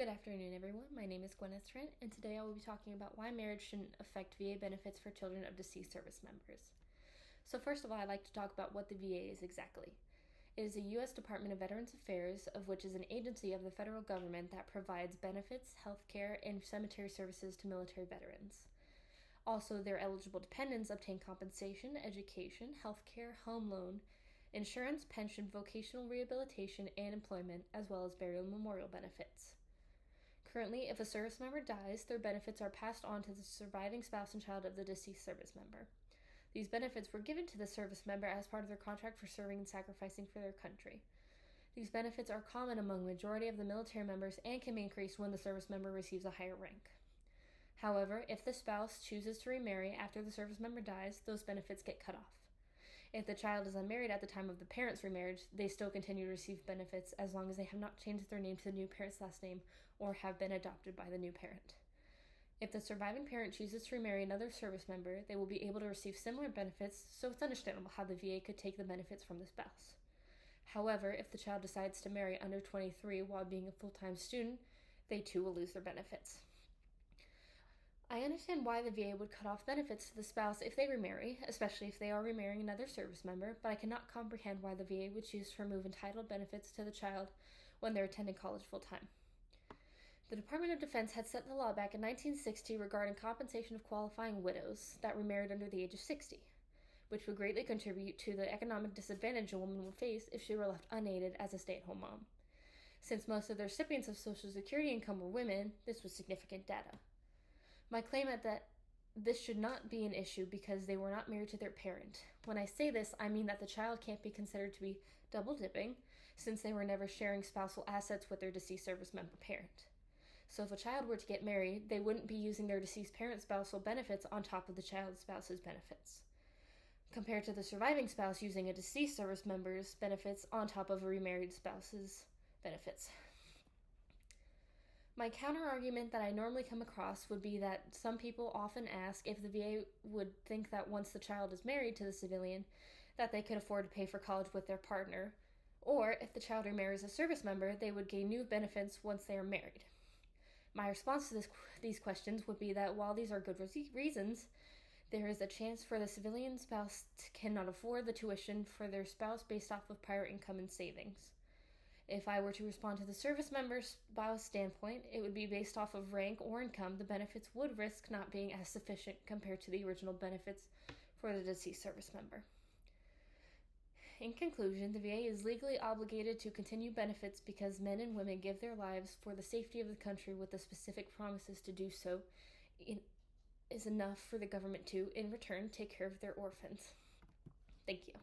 Good afternoon, everyone. My name is Gwyneth Trent, and today I will be talking about why marriage shouldn't affect VA benefits for children of deceased service members. So first of all, I'd like to talk about what the VA is exactly. It is a U.S. Department of Veterans Affairs, of which is an agency of the federal government that provides benefits, health care, and cemetery services to military veterans. Also, their eligible dependents obtain compensation, education, health care, home loan, insurance, pension, vocational rehabilitation, and employment, as well as burial and memorial benefits. Currently, if a service member dies, their benefits are passed on to the surviving spouse and child of the deceased service member. These benefits were given to the service member as part of their contract for serving and sacrificing for their country. These benefits are common among the majority of the military members and can be increased when the service member receives a higher rank. However, if the spouse chooses to remarry after the service member dies, those benefits get cut off. If the child is unmarried at the time of the parent's remarriage, they still continue to receive benefits as long as they have not changed their name to the new parent's last name or have been adopted by the new parent. If the surviving parent chooses to remarry another service member, they will be able to receive similar benefits, so it's understandable how the VA could take the benefits from the spouse. However, if the child decides to marry under 23 while being a full-time student, they too will lose their benefits. I understand why the VA would cut off benefits to the spouse if they remarry, especially if they are remarrying another service member, but I cannot comprehend why the VA would choose to remove entitled benefits to the child when they're attending college full-time. The Department of Defense had set the law back in 1960 regarding compensation of qualifying widows that remarried under the age of 60, which would greatly contribute to the economic disadvantage a woman would face if she were left unaided as a stay-at-home mom. Since most of the recipients of Social Security income were women, this was significant data. My claim is that this should not be an issue because they were not married to their parent. When I say this, I mean that the child can't be considered to be double dipping since they were never sharing spousal assets with their deceased service member parent. So if a child were to get married, they wouldn't be using their deceased parent's spousal benefits on top of the child's spouse's benefits, compared to the surviving spouse using a deceased service member's benefits on top of a remarried spouse's benefits. My counter-argument that I normally come across would be that some people often ask if the VA would think that once the child is married to the civilian, that they could afford to pay for college with their partner, or if the child remarries a service member, they would gain new benefits once they are married. My response to these questions would be that while these are good reasons, there is a chance for the civilian spouse cannot afford the tuition for their spouse based off of prior income and savings. If I were to respond to the service member's spouse standpoint, it would be based off of rank or income. The benefits would risk not being as sufficient compared to the original benefits for the deceased service member. In conclusion, the VA is legally obligated to continue benefits because men and women give their lives for the safety of the country with the specific promises to do so is enough for the government to, in return, take care of their orphans. Thank you.